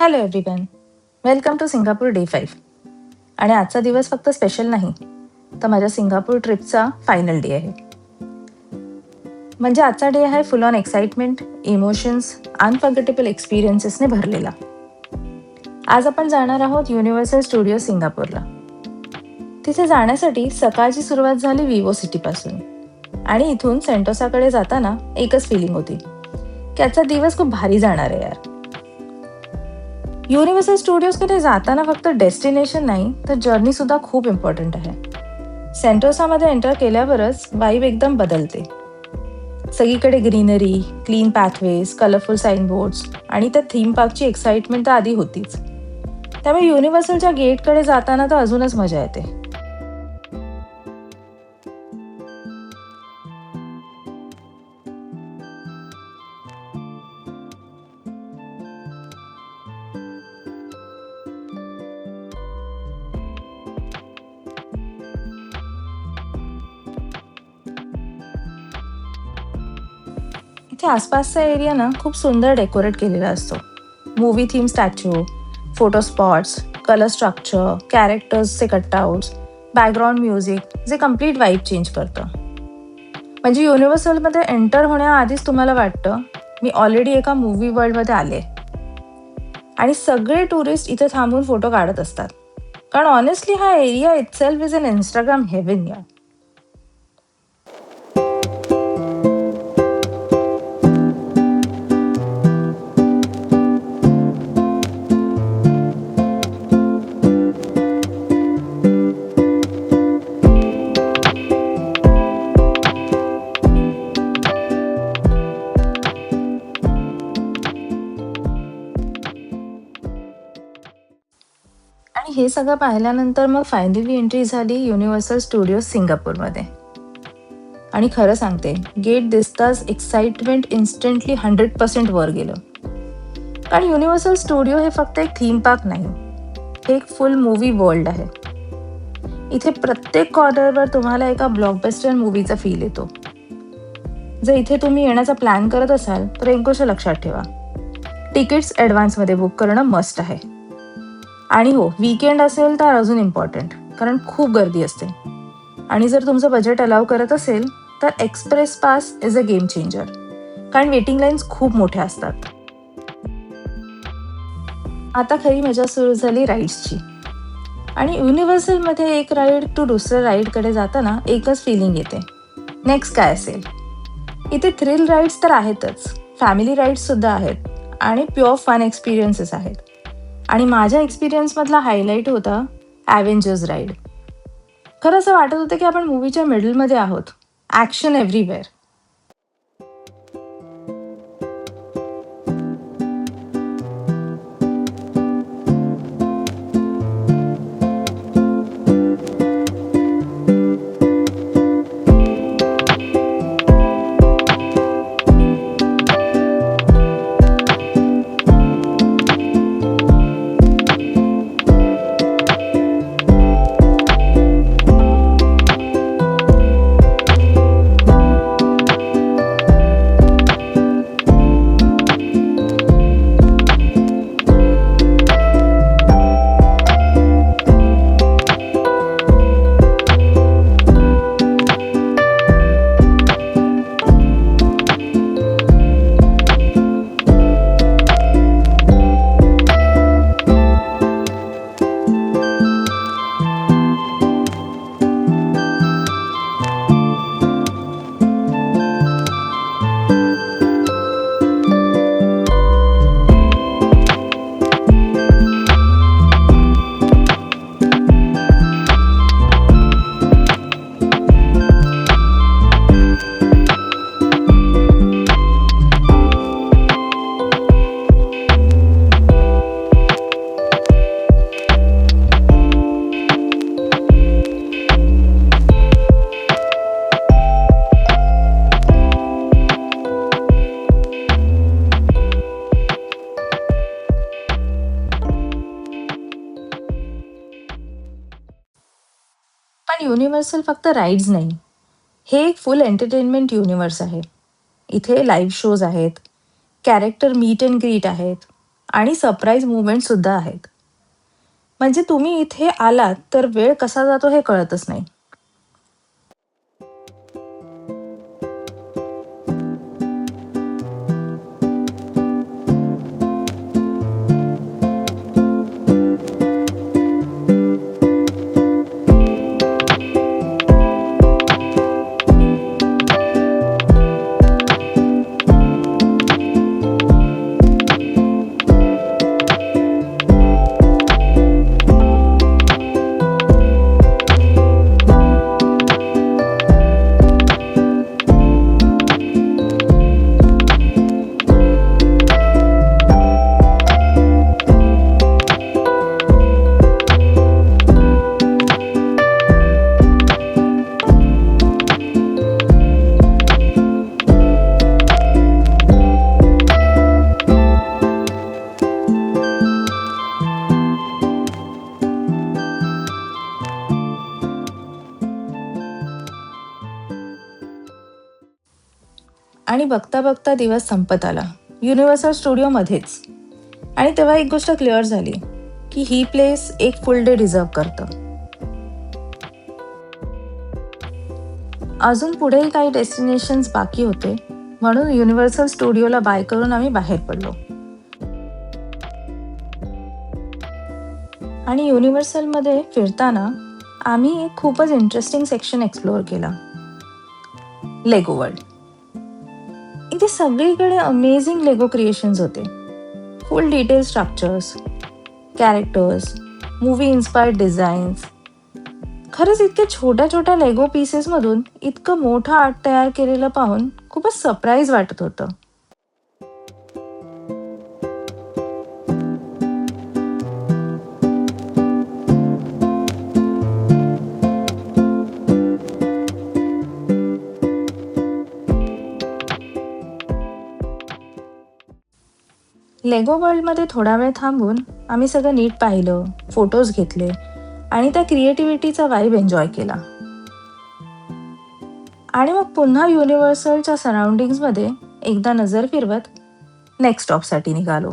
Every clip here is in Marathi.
Hello everyone, welcome to Singapore day 5. आणि आजचा दिवस फक्त स्पेशल नाही, तर माझ्या सिंगापूर ट्रिपचा फायनल डे आहे. म्हणजे आजचा डे आहे full on excitement, emotions, unforgettable एक्सपिरियन्सेसने भरलेला. आज आपण जाणार आहोत युनिव्हर्सल स्टुडिओ सिंगापूरला. तिथे जाण्यासाठी सकाळची सुरुवात झाली विवो सिटीपासून आणि इथून सेंटोसाकडे जाताना एकच फिलिंग होती की आजचा दिवस खूप भारी जाणार आहे यार. युनिव्हर्सल स्टुडिओजकडे जाताना फक्त डेस्टिनेशन नाही तर जर्नी सुद्धा खूप इम्पॉर्टंट आहे. सेंटोसामध्ये एंटर केल्यावरच वाईब एकदम बदलते. सगळीकडे ग्रीनरी, क्लीन पॅथवेज, कलरफुल साईनबोर्ड्स आणि त्या थीम पार्कची एक्साइटमेंट तर आधी होतीच. त्यामुळे युनिव्हर्सलच्या गेटकडे जाताना तर अजूनच मजा येते. इथे आसपासचा एरिया ना खूप सुंदर डेकोरेट केलेला असतो. Movie theme statue, photo spots, colour structure, कॅरेक्टर्सचे कटआउट्स, बॅकग्राऊंड म्युझिक जे कम्प्लीट वाईब चेंज करतं. म्हणजे युनिव्हर्सलमध्ये एंटर होण्याआधीच तुम्हाला वाटतं मी ऑलरेडी एका मूवी वर्ल्डमध्ये आले. आणि सगळे टुरिस्ट इथे थांबून फोटो काढत असतात, कारण ऑनेस्टली हा area itself is an Instagram heaven या. आणि हे सगळं पाहिल्यानंतर मग फायनली एंट्री झाली युनिव्हर्सल स्टुडिओ सिंगापूरमध्ये. आणि खरं सांगते, गेट दिसताच एक्साइटमेंट इन्स्टंटली 100% वर गेलं. कारण युनिव्हर्सल स्टुडिओ हे फक्त एक थीम पार्क नाही, हे एक फुल मूवी वर्ल्ड आहे. इथे प्रत्येक कॉर्नरवर तुम्हाला एका ब्लॉकबस्टर मूवीचा फील येतो. जर इथे तुम्ही येण्याचा प्लॅन करत असाल तर एक गोष्ट लक्षात ठेवा, तिकीट्स ॲडव्हान्समध्ये बुक करणं मस्ट आहे. आणि हो, वीकेंड असेल तर अजून इम्पॉर्टंट, कारण खूप गर्दी असते. आणि जर तुमचं बजेट अलाव करत असेल तर express pass is a game changer, कारण वेटिंग लाईन्स खूप मोठ्या असतात. आता खरी मजा सुरू झाली राईड्सची. आणि युनिव्हर्सलमध्ये एक राईड टू दुसऱ्या राईडकडे जाताना एकच फिलिंग येते, नेक्स्ट काय असेल. इथे थ्रिल राईड्स तर आहेतच, फॅमिली राईड्ससुद्धा आहेत आणि प्युअर फन एक्सपिरियन्सेस आहेत. आणि माझ्या एक्सपिरियन्समधला हायलाईट होता ॲव्हेंजर्स राईड. खरं असं वाटत होतं की आपण मूवीच्या मिडलमध्ये आहोत, ॲक्शन एव्हरीवेअर. पण युनिव्हर्सल फक्त राईड्स नाही, हे एक फुल एंटरटेनमेंट युनिव्हर्स आहे. इथे लाईव्ह शोज आहेत, कॅरेक्टर मीट अँड ग्रीट आहेत आणि सरप्राईज मुवमेंटसुद्धा आहेत. म्हणजे तुम्ही इथे आलात तर वेळ कसा जातो हे कळतच नाही. आणि बघता बघता दिवस संपत आला, युनिव्हर्सल स्टुडिओमध्येच. आणि तेव्हा एक गोष्ट क्लिअर झाली की ही प्लेस एक फुल डे डिझर्व करतं. अजून पुढेही काही डेस्टिनेशन्स बाकी होते, म्हणून युनिव्हर्सल स्टुडिओला बाय करून आम्ही बाहेर पडलो. आणि युनिव्हर्सलमध्ये फिरताना आम्ही एक खूपच इंटरेस्टिंग सेक्शन एक्सप्लोअर केला, लेगो वर्ल्ड. इथे सगळीकडे अमेझिंग लेगो क्रिएशन्स होते. फुल detail structures, characters, movie inspired designs. खरंच इतक्या छोट्या छोट्या लेगो पीसेसमधून इतकं मोठं आर्ट तयार केलेलं पाहून खूपच सरप्राईज वाटत होतं. लेगो वर्ल्डमध्ये थोडा वेळ थांबून आम्ही सगळं नीट पाहिलं, फोटोज घेतले आणि त्या क्रिएटिव्हिटीचा वाईब एन्जॉय केला. आणि मग पुन्हा युनिव्हर्सलच्या सराउंडिंग्समध्ये एकदा नजर फिरवत नेक्स्ट स्टॉपसाठी निघालो.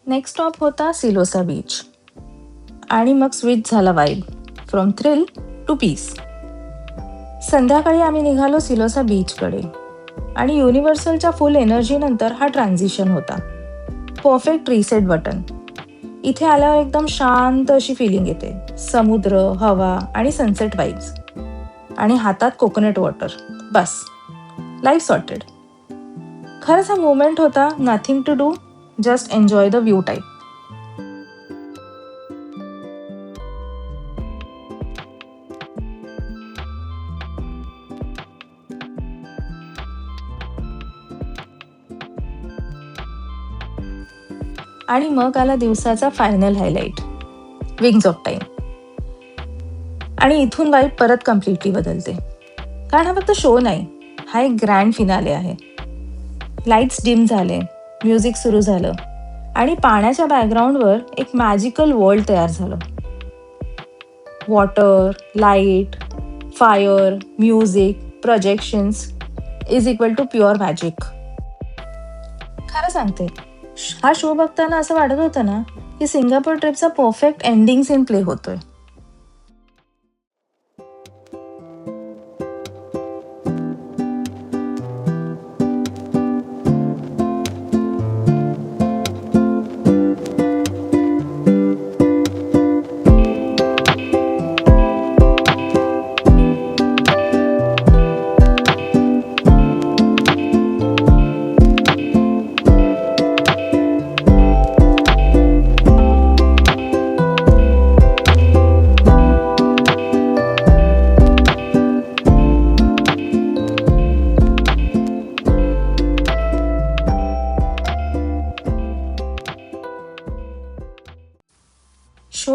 नेक्स्ट स्टॉप होता सिलोसा बीच. आणि मग स्विच झाला vibe from thrill to peace. संध्याकाळी आम्ही निघालो सिलोसा बीचकडे. आणि युनिव्हर्सलच्या फुल एनर्जीनंतर हा ट्रान्झिशन होता. Perfect reset button. इथे आल्यावर एकदम शांत अशी फिलिंग येते. समुद्र, हवा आणि सनसेट वाईब्स. आणि हातात कोकोनट वॉटर. बस, लाईफ सॉर्टेड. खरंच हा मोमेंट होता nothing to do, just enjoy the view type. आणि मग आला दिवसाचा final highlight, wings of time. आणि इथून वाईब परत कम्प्लिटली बदलते. कारण हा फक्त शो नाही, हा एक ग्रँड फिनाले आहे. लाईट्स डिम झाले, म्युझिक सुरू झालं आणि पाण्याच्या बॅकग्राऊंडवर एक मॅजिकल वर्ल्ड तयार झालं. Water, light, fire, music, projections is equal to pure magic. खरं सांगते, हा शो बघताना असं वाटत होतं ना की सिंगापूर ट्रिपचा परफेक्ट एंडिंग सीन प्ले होतोय.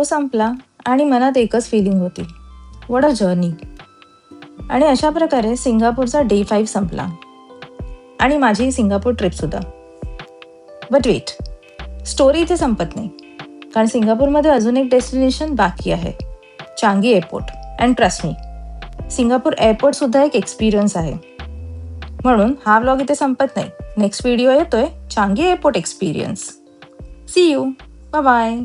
शो संपला आणि मनात एकच फिलिंग होती, व्हॉट अ जर्नी. आणि अशा प्रकारे सिंगापूरचा डे 5 संपला आणि माझी सिंगापूर ट्रिपसुद्धा. बट वेट, स्टोरी इथे संपत नाही, कारण सिंगापूरमध्ये अजून एक डेस्टिनेशन बाकी आहे, Changi airport. And trust me, Singapore एअरपोर्टसुद्धा एक एक्सपिरियन्स आहे. म्हणून हा व्लॉग इथे संपत नाही. नेक्स्ट व्हिडिओ येतोय Changi airport experience. See you. Bye bye.